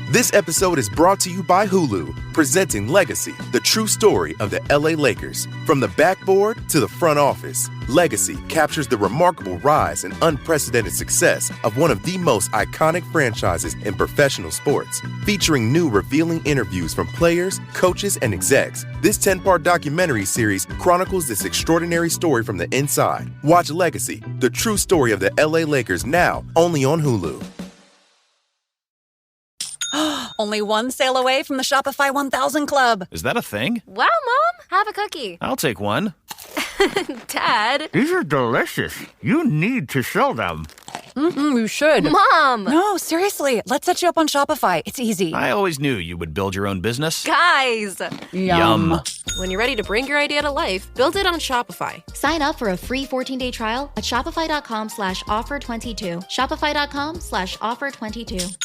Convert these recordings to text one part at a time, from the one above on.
This episode is brought to you by Hulu, presenting Legacy, the true story of the LA Lakers. From the backboard to the front office, Legacy captures the remarkable rise and unprecedented success of one of the most iconic franchises in professional sports. Featuring new revealing interviews from players, coaches, and execs, this 10-part documentary series chronicles this extraordinary story from the inside. Watch Legacy, the true story of the LA Lakers, now only on Hulu. Only one sale away from the Shopify 1000 Club. Is that a thing? Wow, Mom! Have a cookie. I'll take one. Dad. These are delicious. You need to show them. You should. Mom! No, seriously. Let's set you up on Shopify. It's easy. I always knew you would build your own business. Guys! Yum. When you're ready to bring your idea to life, build it on Shopify. Sign up for a free 14-day trial at shopify.com/offer22. Shopify.com/offer22.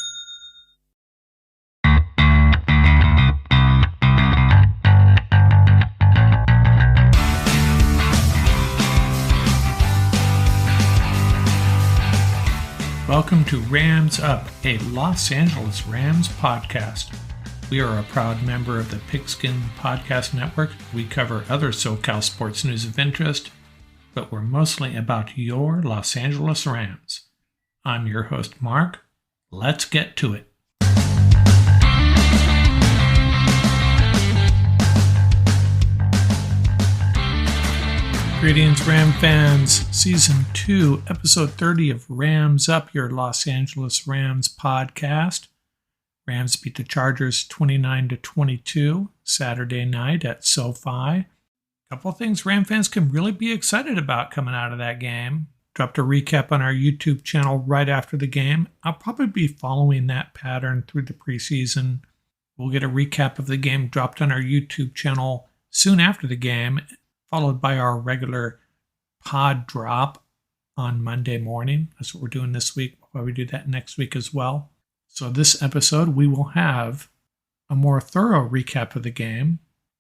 Welcome to Rams Up, a Los Angeles Rams podcast. We are a proud member of the Pigskin Podcast Network. We cover other SoCal sports news of interest, but we're mostly about your Los Angeles Rams. I'm your host, Mark. Let's get to it. Greetings, Ram fans. Season 2, Episode 30 of Rams Up, your Los Angeles Rams podcast. Rams beat the Chargers 29-22 Saturday night at SoFi. A couple of things Ram fans can really be excited about coming out of that game. Dropped a recap on our YouTube channel right after the game. I'll probably be following that pattern through the preseason. We'll get a recap of the game dropped on our YouTube channel soon after the game, followed by our regular pod drop on Monday morning. That's what we're doing this week. We'll probably do that next week as well. So this episode, we will have a more thorough recap of the game.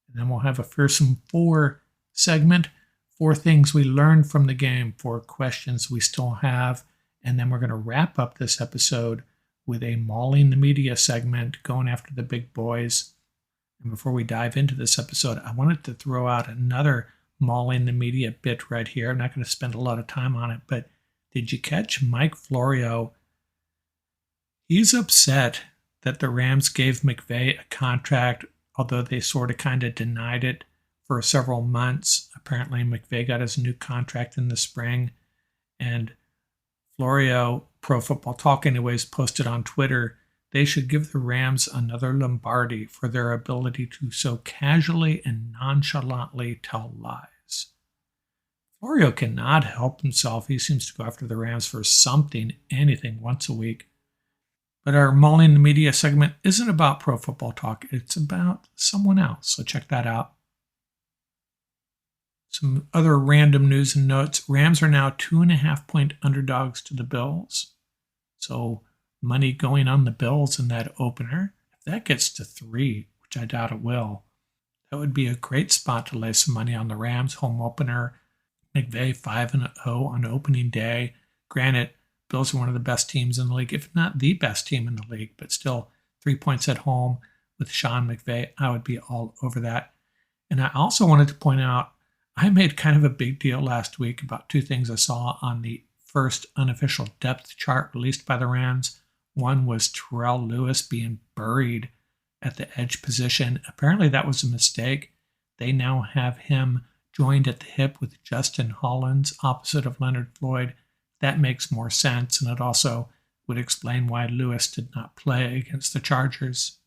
And then we'll have a Fearsome 4 segment, 4 things we learned from the game, 4 questions we still have. And then we're going to wrap up this episode with a Mauling the Media segment, going after the big boys. And before we dive into this episode, I wanted to throw out another Mauling the Media bit right here. I'm not going to spend a lot of time on it, but did you catch Mike Florio? He's upset that the Rams gave McVay a contract, although they sort of kind of denied it for several months. Apparently, McVay got his new contract in the spring, and Florio, Pro Football Talk anyways, posted on Twitter, they should give the Rams another Lombardi for their ability to so casually and nonchalantly tell lies. Florio cannot help himself. He seems to go after the Rams for something, anything, once a week. But our Mauling the Media segment isn't about Pro Football Talk. It's about someone else, so check that out. Some other random news and notes. Rams are now 2.5-point underdogs to the Bills. So money going on the Bills in that opener. If that gets to 3, which I doubt it will, that would be a great spot to lay some money on the Rams home opener. McVay 5-0 on opening day. Granted, Bills are one of the best teams in the league, if not the best team in the league, but still 3 points at home with Sean McVay. I would be all over that. And I also wanted to point out, I made kind of a big deal last week about 2 things I saw on the first unofficial depth chart released by the Rams. One was Terrell Lewis being buried at the edge position. Apparently that was a mistake. They now have him joined at the hip with Justin Hollins opposite of Leonard Floyd. That makes more sense, and it also would explain why Lewis did not play against the Chargers.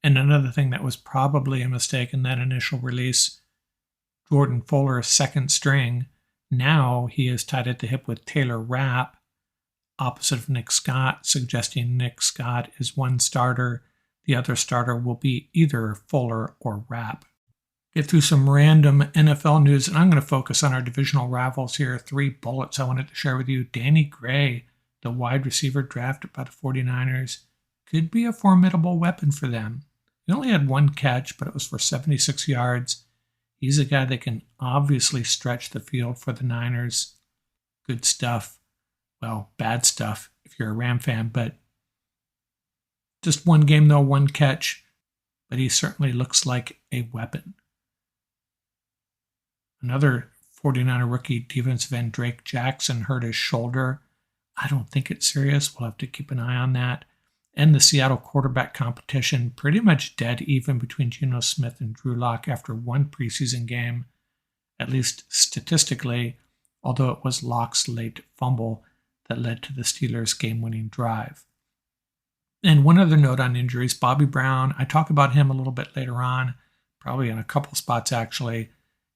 And another thing that was probably a mistake in that initial release, Jordan Fuller's second string, now he is tied at the hip with Taylor Rapp, opposite of Nick Scott, suggesting Nick Scott is one starter. The other starter will be either Fuller or Rapp. Get through some random NFL news, and I'm going to focus on our divisional rivals here. 3 bullets I wanted to share with you. Danny Gray, the wide receiver drafted by the 49ers, could be a formidable weapon for them. He only had 1 catch, but it was for 76 yards. He's a guy that can obviously stretch the field for the Niners. Good stuff. Well, bad stuff if you're a Ram fan, but Just one game, though, one catch, but he certainly looks like a weapon. Another 49er rookie defensive end, Drake Jackson, hurt his shoulder. I don't think it's serious. We'll have to keep an eye on that. And the Seattle quarterback competition, pretty much dead even between Geno Smith and Drew Lock after one preseason game, at least statistically, although it was Lock's late fumble that led to the Steelers' game-winning drive. And one other note on injuries, Bobby Brown. I talk about him a little bit later on, probably in a couple spots actually.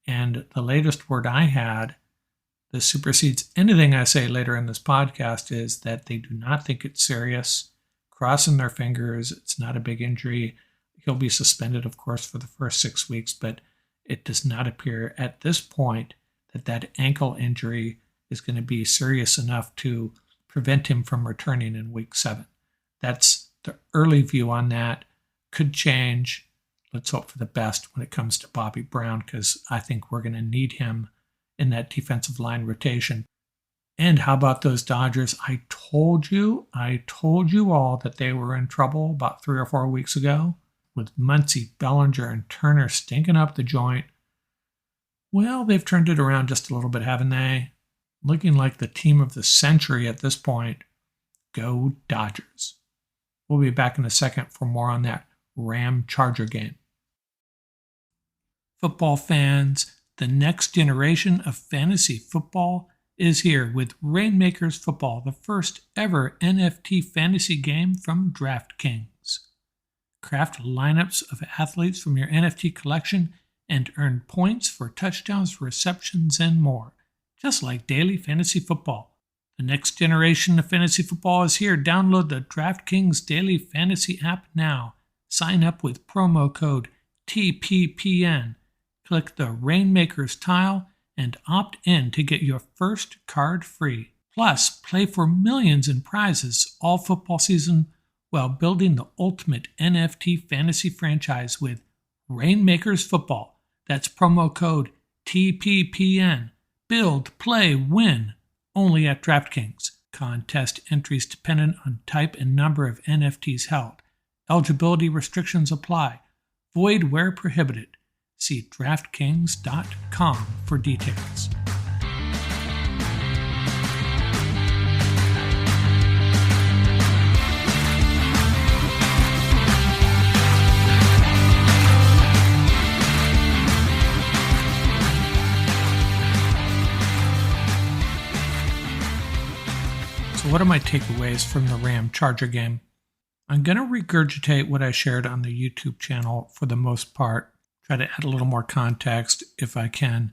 And the latest word I had that supersedes anything I say later in this podcast is that they do not think it's serious. Crossing their fingers, it's not a big injury. He'll be suspended, of course, for the first 6 weeks, but it does not appear at this point that that ankle injury is going to be serious enough to prevent him from returning in week 7. That's the early view on that. Could change. Let's hope for the best when it comes to Bobby Brown, because I think we're going to need him in that defensive line rotation. And how about those Dodgers? I told you all that they were in trouble about 3 or 4 weeks ago with Muncy, Bellinger, and Turner stinking up the joint. Well, they've turned it around just a little bit, haven't they? Looking like the team of the century at this point. Go Dodgers. We'll be back in a second for more on that Ram-Charger game. Football fans, the next generation of fantasy football is here with Rainmakers Football, the first ever NFT fantasy game from DraftKings. Craft lineups of athletes from your NFT collection and earn points for touchdowns, receptions, and more, just like daily fantasy football. The next generation of fantasy football is here. Download the DraftKings Daily Fantasy app now. Sign up with promo code TPPN. Click the Rainmakers tile and opt in to get your first card free. Plus, play for millions in prizes all football season while building the ultimate NFT fantasy franchise with Rainmakers Football. That's promo code TPPN. Build, play, win. Only at DraftKings. Contest entries dependent on type and number of NFTs held. Eligibility restrictions apply. Void where prohibited. See DraftKings.com for details. So what are my takeaways from the Ram-Charger game? I'm going to regurgitate what I shared on the YouTube channel for the most part. Try to add a little more context if I can.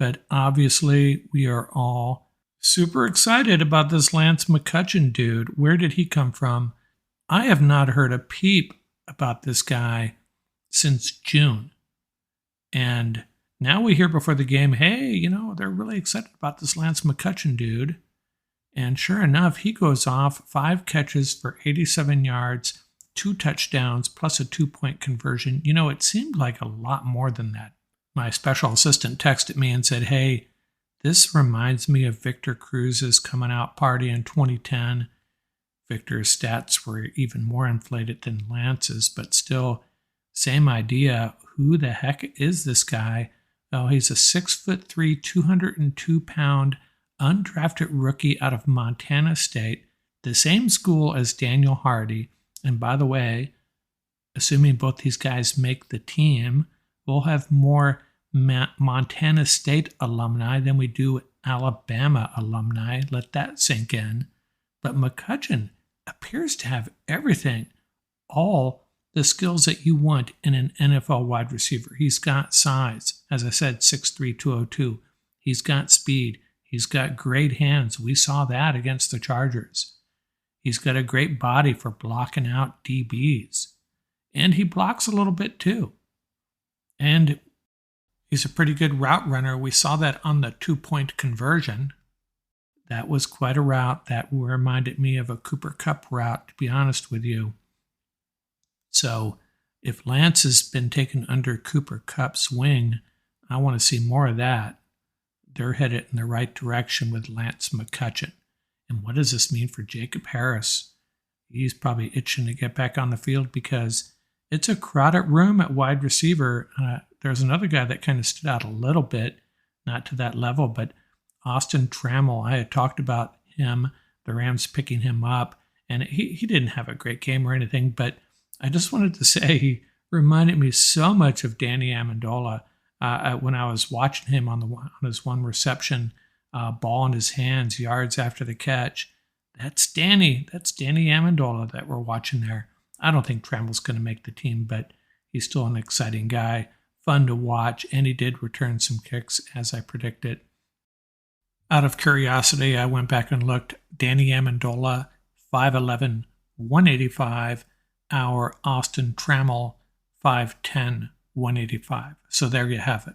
But obviously, we are all super excited about this Lance McCutcheon dude. Where did he come from? I have not heard a peep about this guy since June. And now we hear before the game, hey, they're really excited about this Lance McCutcheon dude. And sure enough, he goes off 5 catches for 87 yards, 2 touchdowns, plus a 2-point conversion. It seemed like a lot more than that. My special assistant texted me and said, hey, this reminds me of Victor Cruz's coming out party in 2010. Victor's stats were even more inflated than Lance's, but still, same idea. Who the heck is this guy? Oh, he's a 6'3", 202-pound undrafted rookie out of Montana State, the same school as Daniel Hardy. And by the way, assuming both these guys make the team, we'll have more Montana State alumni than we do Alabama alumni. Let that sink in. But McCutcheon appears to have everything, all the skills that you want in an NFL wide receiver. He's got size, as I said, 6'3", 202. He's got speed. He's got great hands. We saw that against the Chargers. He's got a great body for blocking out DBs. And he blocks a little bit too. And he's a pretty good route runner. We saw that on the 2-point conversion. That was quite a route. That reminded me of a Cooper Kupp route, to be honest with you. So if Lance has been taken under Cooper Kupp's wing, I want to see more of that. They're headed in the right direction with Lance McCutcheon. And what does this mean for Jacob Harris? he's probably itching to get back on the field because it's a crowded room at wide receiver. There's another guy that kind of stood out a little bit, not to that level, but Austin Trammell. I had talked about him, the Rams picking him up, and he didn't have a great game or anything, but I just wanted to say he reminded me so much of Danny Amendola when I was watching him on his one reception, ball in his hands, yards after the catch. That's Danny Amendola that we're watching there. I don't think Trammell's going to make the team, but he's still an exciting guy, fun to watch, and he did return some kicks as I predicted. Out of curiosity, I went back and looked. Danny Amendola, 5'11", 185. Our Austin Trammell, 5'10", 185. So there you have it.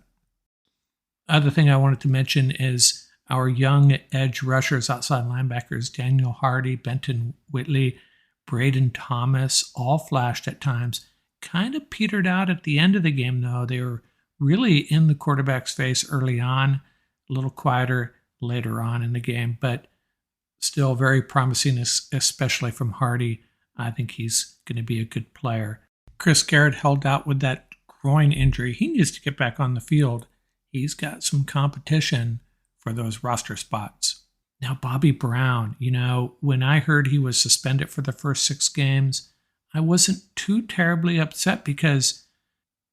Other thing I wanted to mention is our young edge rushers, outside linebackers, Daniel Hardy, Benton Whitley, Braden Thomas, all flashed at times. Kind of petered out at the end of the game, though. They were really in the quarterback's face early on, a little quieter later on in the game, but still very promising, especially from Hardy. I think he's going to be a good player. Chris Garrett held out with that groin injury. He needs to get back on the field. He's got some competition for those roster spots. Now, Bobby Brown, when I heard he was suspended for the first 6 games, I wasn't too terribly upset because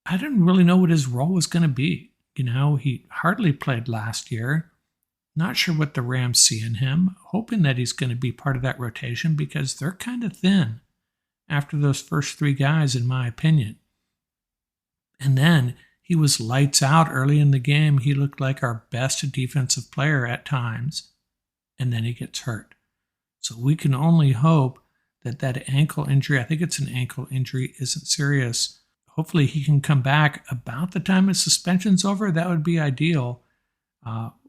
I didn't really know what his role was going to be. He hardly played last year. Not sure what the Rams see in him, hoping that he's going to be part of that rotation because they're kind of thin after those first 3 guys, in my opinion. And then he was lights out early in the game. He looked like our best defensive player at times, and then he gets hurt. So we can only hope that ankle injury, I think it's an ankle injury, isn't serious. Hopefully he can come back about the time his suspension's over. That would be ideal.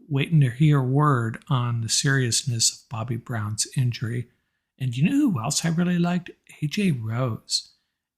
Waiting to hear word on the seriousness of Bobby Brown's injury. And you know who else I really liked? A.J. Rose.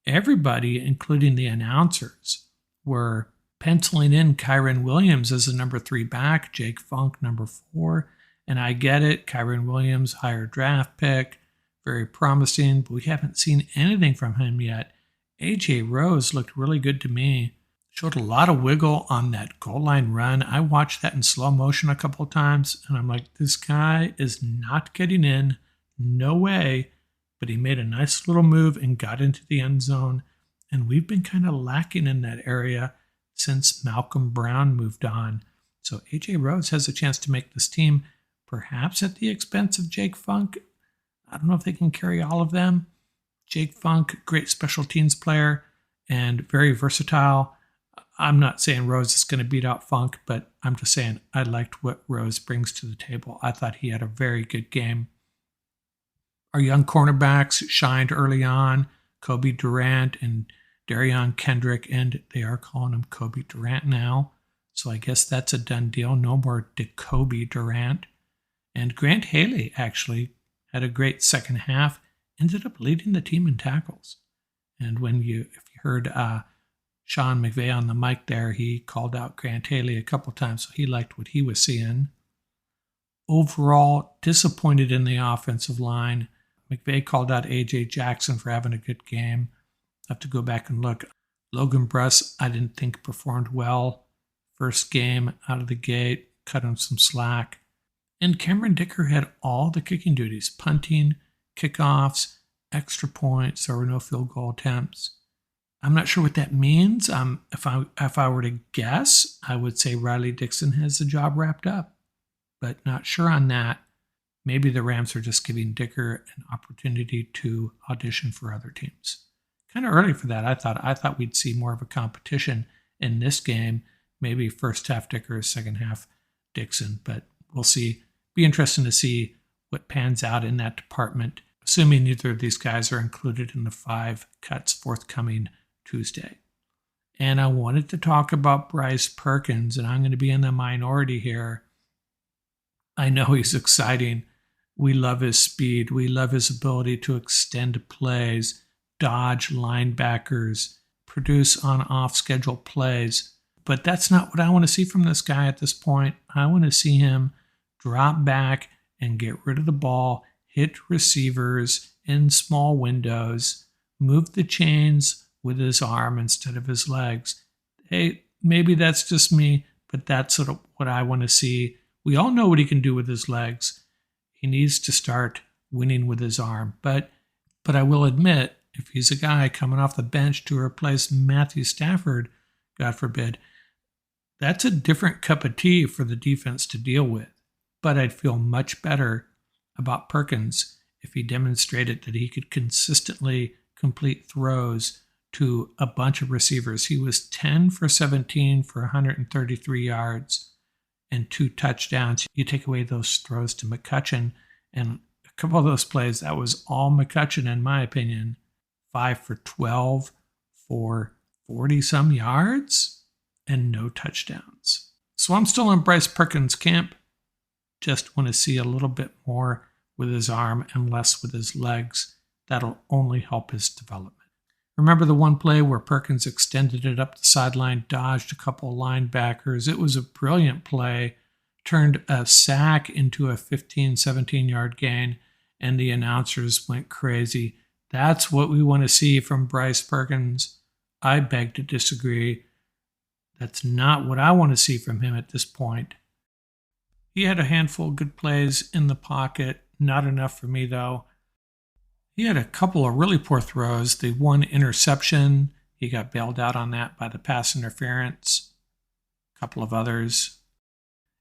Everybody, including the announcers, were penciling in Kyren Williams as the number 3 back, Jake Funk number 4. And I get it, Kyren Williams, higher draft pick, very promising, but we haven't seen anything from him yet. A.J. Rose looked really good to me. Showed a lot of wiggle on that goal line run. I watched that in slow motion a couple of times, and I'm like, this guy is not getting in. No way. But he made a nice little move and got into the end zone. And we've been kind of lacking in that area since Malcolm Brown moved on. So A.J. Rose has a chance to make this team, perhaps at the expense of Jake Funk. I don't know if they can carry all of them. Jake Funk, great special teams player and very versatile. I'm not saying Rose is going to beat out Funk, but I'm just saying I liked what Rose brings to the table. I thought he had a very good game. Our young cornerbacks shined early on. Kobe Durant and Darion Kendrick, and they are calling him Kobe Durant now. So I guess that's a done deal. No more Kobe Durant. And Grant Haley actually had a great second half. Ended up leading the team in tackles. And if you heard Sean McVay on the mic there, he called out Grant Haley a couple times, so he liked what he was seeing. Overall, disappointed in the offensive line. McVay called out A.J. Jackson for having a good game. I have to go back and look. Logan Bruss, I didn't think performed well. First game out of the gate, cut him some slack. And Cameron Dicker had all the kicking duties, punting, kickoffs, extra points. There were no field goal attempts. I'm not sure what that means. If I were to guess, I would say Riley Dixon has the job wrapped up, but not sure on that. Maybe the Rams are just giving Dicker an opportunity to audition for other teams. Kind of early for that, I thought we'd see more of a competition in this game. Maybe first half Dicker, second half Dixon, but we'll see. Be interesting to see what pans out in that department, assuming neither of these guys are included in the 5 cuts forthcoming Tuesday. And I wanted to talk about Bryce Perkins, and I'm going to be in the minority here. I know he's exciting. We love his speed. We love his ability to extend plays, dodge linebackers, produce on off-schedule plays. But that's not what I want to see from this guy at this point. I want to see him drop back and get rid of the ball, hit receivers, in small windows, moved the chains with his arm instead of his legs. Hey, maybe that's just me, but that's sort of what I want to see. We all know what he can do with his legs. He needs to start winning with his arm. But I will admit, if he's a guy coming off the bench to replace Matthew Stafford, God forbid, that's a different cup of tea for the defense to deal with. But I'd feel much better about Perkins if he demonstrated that he could consistently complete throws to a bunch of receivers. He was 10 for 17 for 133 yards and 2 touchdowns. You take away those throws to McCutcheon, and a couple of those plays, that was all McCutcheon in my opinion. 5 for 12 for 40-some yards and no touchdowns. So I'm still in Bryce Perkins' camp. Just want to see a little bit more with his arm and less with his legs. That'll only help his development. Remember the one play where Perkins extended it up the sideline, dodged a couple of linebackers? It was a brilliant play, turned a sack into a 15, 17-yard gain, and the announcers went crazy. That's what we want to see from Bryce Perkins. I beg to disagree. That's not what I want to see from him at this point. He had a handful of good plays in the pocket. Not enough for me, though. He had a couple of really poor throws. The one interception, he got bailed out on that by the pass interference. A couple of others.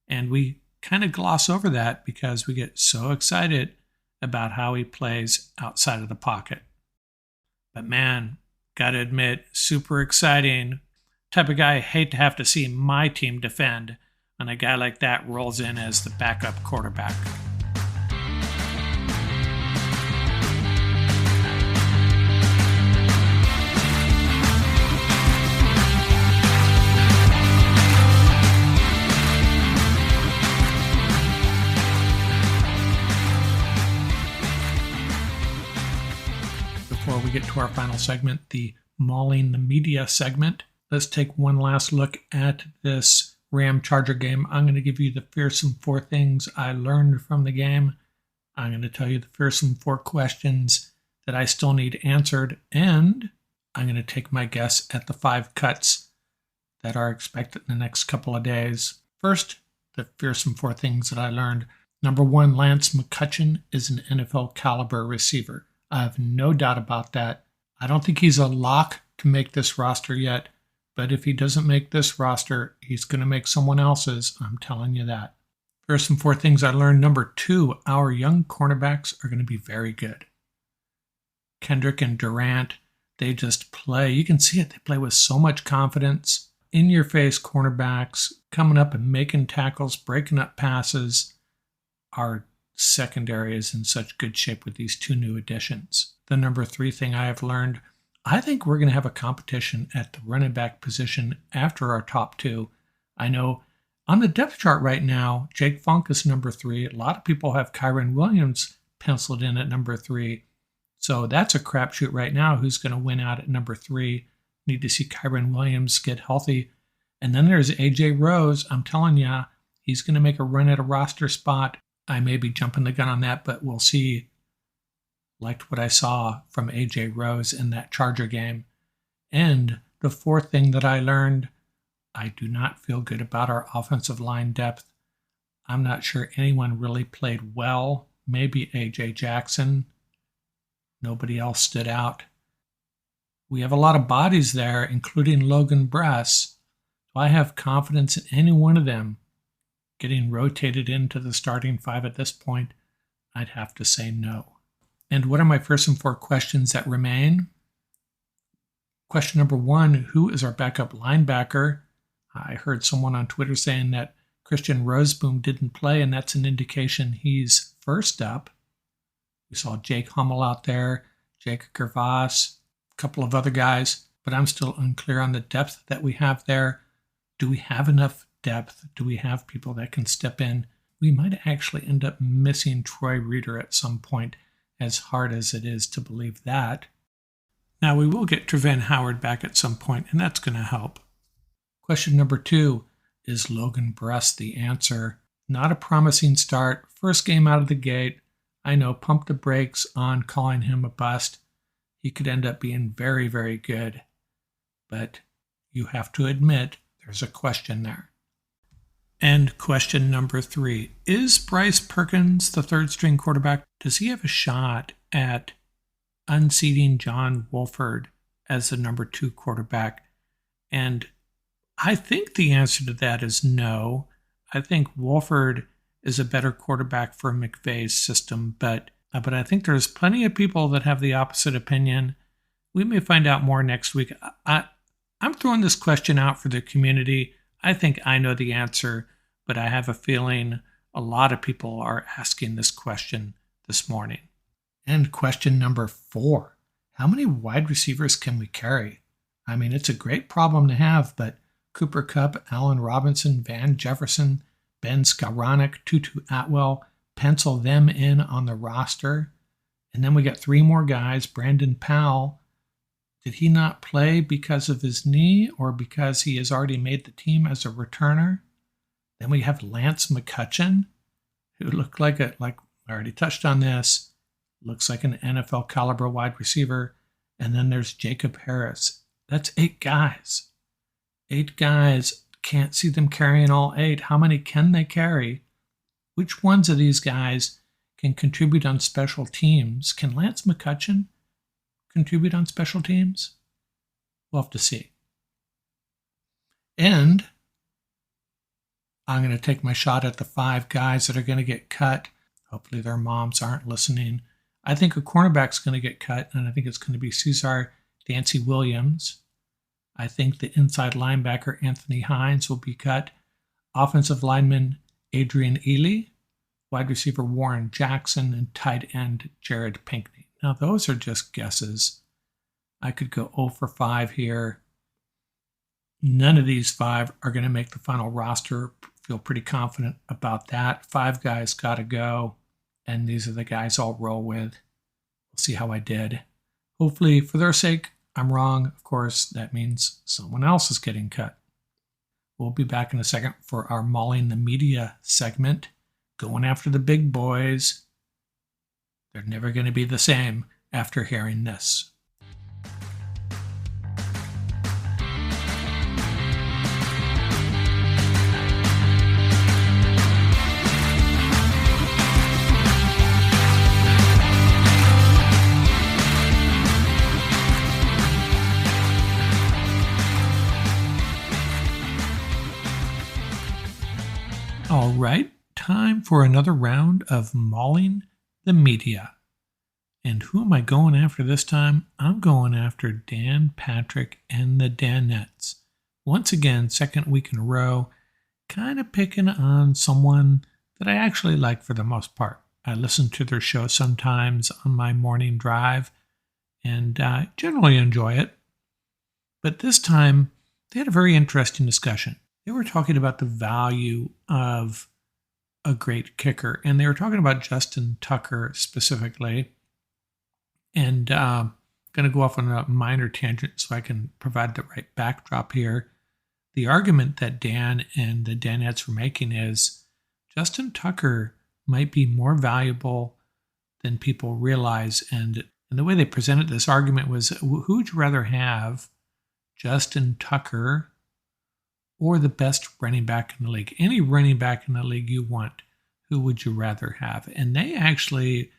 And we kind of gloss over that because we get so excited about how he plays outside of the pocket. But man, gotta admit, super exciting. Type of guy I hate to have to see my team defend when a guy like that rolls in as the backup quarterback. Before we get to our final segment, the Mauling the Media segment, let's take one last look at this Ram-Charger game. I'm going to give you the fearsome 4 things I learned from the game. I'm going to tell you the fearsome 4 questions that I still need answered, and I'm going to take my guess at the 5 cuts that are expected in the next couple of days. First, the fearsome 4 things that I learned. Number 1, Lance McCutcheon is an NFL caliber receiver. I have no doubt about that. I don't think he's a lock to make this roster yet, but if he doesn't make this roster, he's going to make someone else's. I'm telling you that. There are some 4 things I learned. Number 2, our young cornerbacks are going to be very good. Kendrick and Durant, they just play. You can see it. They play with so much confidence. In-your-face cornerbacks coming up and making tackles, breaking up passes. Our secondary is in such good shape with these 2 new additions. The number 3 thing I have learned, I think we're going to have a competition at the running back position after our top 2. I know on the depth chart right now, Jake Funk is number 3. A lot of people have Kyron Williams penciled in at number 3. So that's a crapshoot right now. Who's going to win out at number 3? Need to see Kyron Williams get healthy. And then there's AJ Rose. I'm telling you, he's going to make a run at a roster spot. I may be jumping the gun on that, but we'll see. Liked what I saw from AJ Rose in that Charger game. And the 4th thing that I learned, I do not feel good about our offensive line depth. I'm not sure anyone really played well. Maybe AJ Jackson. Nobody else stood out. We have a lot of bodies there, including Logan Bress. Do I have confidence in any one of them getting rotated into the starting 5 at this point? I'd have to say no. And what are my first and 4 questions that remain? Question number 1, who is our backup linebacker? I heard someone on Twitter saying that Christian Roseboom didn't play, and that's an indication he's first up. We saw Jake Hummel out there, Jake Gervas, a couple of other guys, but I'm still unclear on the depth that we have there. Do we have enough depth? Do we have people that can step in? We might actually end up missing Troy Reeder at some point, as hard as it is to believe that. Now, we will get Trevin Howard back at some point, and that's going to help. Question number 2, is Logan Bress the answer? Not a promising start. First game out of the gate. I know, pump the brakes on calling him a bust. He could end up being very, very good. But you have to admit there's a question there. And question number 3. Is Bryce Perkins the third string quarterback? Does he have a shot at unseating John Wolford as the number 2 quarterback? And I think the answer to that is no. I think Wolford is a better quarterback for McVay's system, but I think there's plenty of people that have the opposite opinion. We may find out more next week. I'm throwing this question out for the community. I think I know the answer, but I have a feeling a lot of people are asking this question this morning. And question number 4. How many wide receivers can we carry? I mean, it's a great problem to have, but Cooper Kupp, Allen Robinson, Van Jefferson, Ben Skowronek, Tutu Atwell, pencil them in on the roster. And then we got 3 more guys. Brandon Powell, did he not play because of his knee or because he has already made the team as a returner? Then we have Lance McCutcheon, who looked like I already touched on this, looks like an NFL caliber wide receiver. And then there's Jacob Harris. That's 8 guys. 8 guys, can't see them carrying all 8. How many can they carry? Which ones of these guys can contribute on special teams? Can Lance McCutcheon contribute on special teams? We'll have to see. And I'm going to take my shot at the 5 guys that are going to get cut. Hopefully their moms aren't listening. I think a cornerback's going to get cut, and I think it's going to be Cesar Dancy Williams. I think the inside linebacker Anthony Hines will be cut. Offensive lineman Adrian Ely, wide receiver Warren Jackson, and tight end Jared Pinkney. Now those are just guesses. I could go 0 for 5 here. None of these 5 are going to make the final roster. Feel pretty confident about that. 5 guys got to go, and these are the guys I'll roll with. We'll see how I did. Hopefully, for their sake, I'm wrong. Of course, that means someone else is getting cut. We'll be back in a second for our Mauling the Media segment, going after the big boys. They're never going to be the same after hearing this. All right, time for another round of Mauling the Media. And who am I going after this time? I'm going after Dan Patrick and the Danettes. Once again, second week in a row, kind of picking on someone that I actually like for the most part. I listen to their show sometimes on my morning drive, and I generally enjoy it. But this time, they had a very interesting discussion. They were talking about the value of a great kicker, and they were talking about Justin Tucker specifically. And I'm going to go off on a minor tangent so I can provide the right backdrop here. The argument that Dan and the Danettes were making is Justin Tucker might be more valuable than people realize. And the way they presented this argument was, who would you rather have, Justin Tucker or the best running back in the league? Any running back in the league you want, who would you rather have? And they actually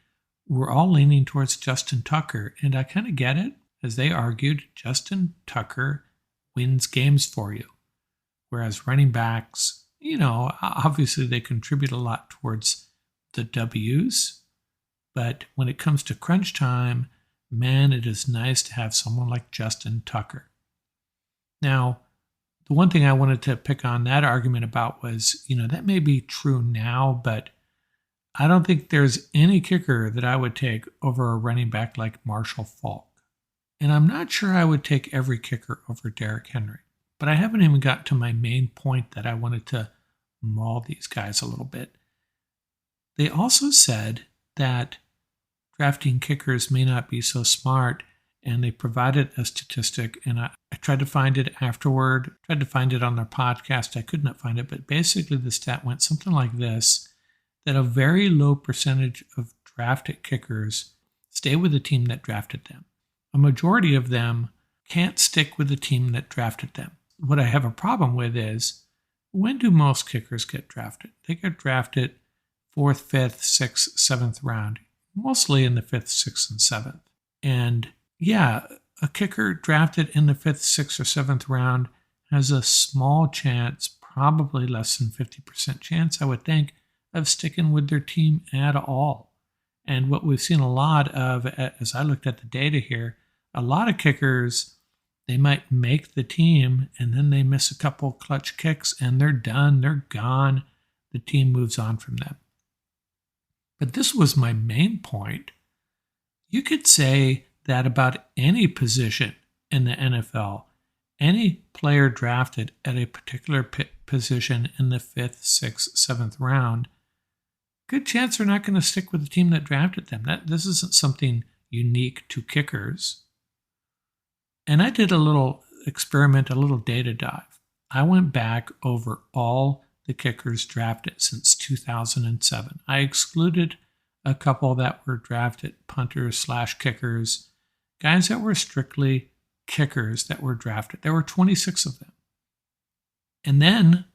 were all leaning towards Justin Tucker. And I kind of get it, as they argued Justin Tucker wins games for you. Whereas running backs, obviously they contribute a lot towards the W's. But when it comes to crunch time, man, it is nice to have someone like Justin Tucker. Now, the one thing I wanted to pick on that argument about was, that may be true now, but I don't think there's any kicker that I would take over a running back like Marshall Faulk. And I'm not sure I would take every kicker over Derrick Henry. But I haven't even got to my main point that I wanted to maul these guys a little bit. They also said that drafting kickers may not be so smart, and they provided a statistic, and I tried to find it afterward, tried to find it on their podcast. I could not find it, but basically the stat went something like this, that a very low percentage of drafted kickers stay with the team that drafted them. A majority of them can't stick with the team that drafted them. What I have a problem with is, when do most kickers get drafted? They get drafted 4th, 5th, 6th, 7th round, mostly in the 5th, 6th, and 7th. And yeah, a kicker drafted in the 5th, 6th, or 7th round has a small chance, probably less than 50% chance, I would think, of sticking with their team at all. And what we've seen a lot of, as I looked at the data here, a lot of kickers, they might make the team and then they miss a couple clutch kicks and they're done, they're gone. The team moves on from them. But this was my main point. You could say that about any position in the NFL. Any player drafted at a particular position in the 5th, 6th, 7th round, good chance they're not going to stick with the team that drafted them. This isn't something unique to kickers. And I did a little experiment, a little data dive. I went back over all the kickers drafted since 2007. I excluded a couple that were drafted punters / kickers, guys that were strictly kickers that were drafted. There were 26 of them. And then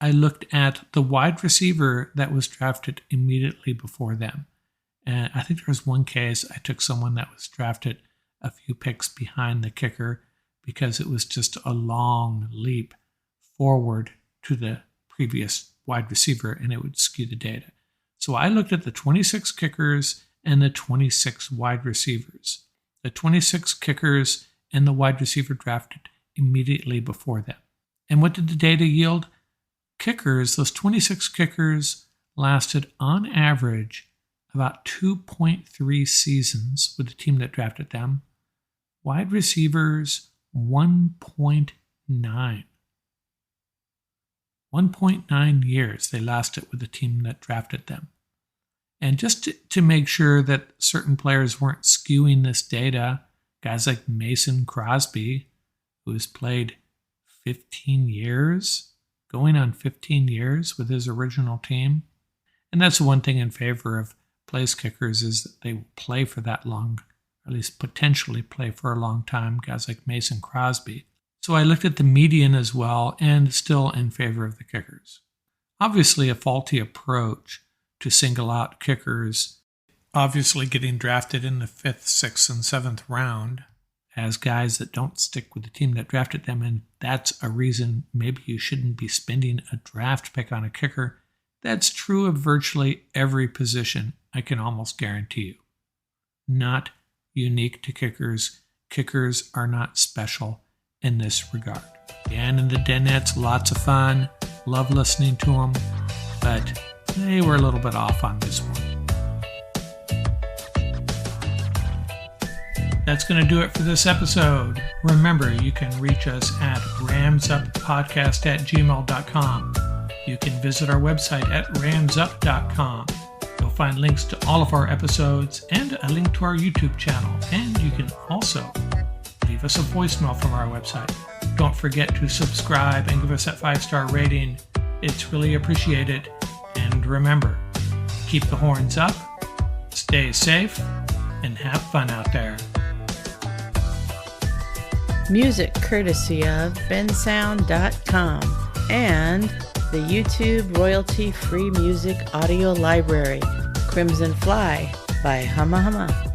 I looked at the wide receiver that was drafted immediately before them. And I think there was one case I took someone that was drafted a few picks behind the kicker because it was just a long leap forward to the previous wide receiver and it would skew the data. So I looked at the 26 kickers and the 26 wide receivers. The 26 kickers and the wide receiver drafted immediately before them. And what did the data yield? Kickers, those 26 kickers lasted on average about 2.3 seasons with the team that drafted them. Wide receivers, 1.9. 1.9 years they lasted with the team that drafted them. And just to make sure that certain players weren't skewing this data, guys like Mason Crosby, who has played 15 years, going on 15 years with his original team. And that's the one thing in favor of place kickers is that they play for that long, or at least potentially play for a long time, guys like Mason Crosby. So I looked at the median as well, and still in favor of the kickers. Obviously a faulty approach to single out kickers, obviously getting drafted in the 5th, 6th, and 7th round as guys that don't stick with the team that drafted them, and that's a reason maybe you shouldn't be spending a draft pick on a kicker. That's true of virtually every position, I can almost guarantee you. Not unique to kickers. Kickers are not special in this regard. Dan and the Danettes, lots of fun. Love listening to them, but they were a little bit off on this one. That's going to do it for this episode. Remember, you can reach us at ramsuppodcast@gmail.com. You can visit our website at ramsup.com. You'll find links to all of our episodes and a link to our YouTube channel. And you can also leave us a voicemail from our website. Don't forget to subscribe and give us that 5-star rating. It's really appreciated. And remember, keep the horns up, stay safe, and have fun out there. Music courtesy of bensound.com and the YouTube royalty-free music audio library, Crimson Fly by Humma Humma.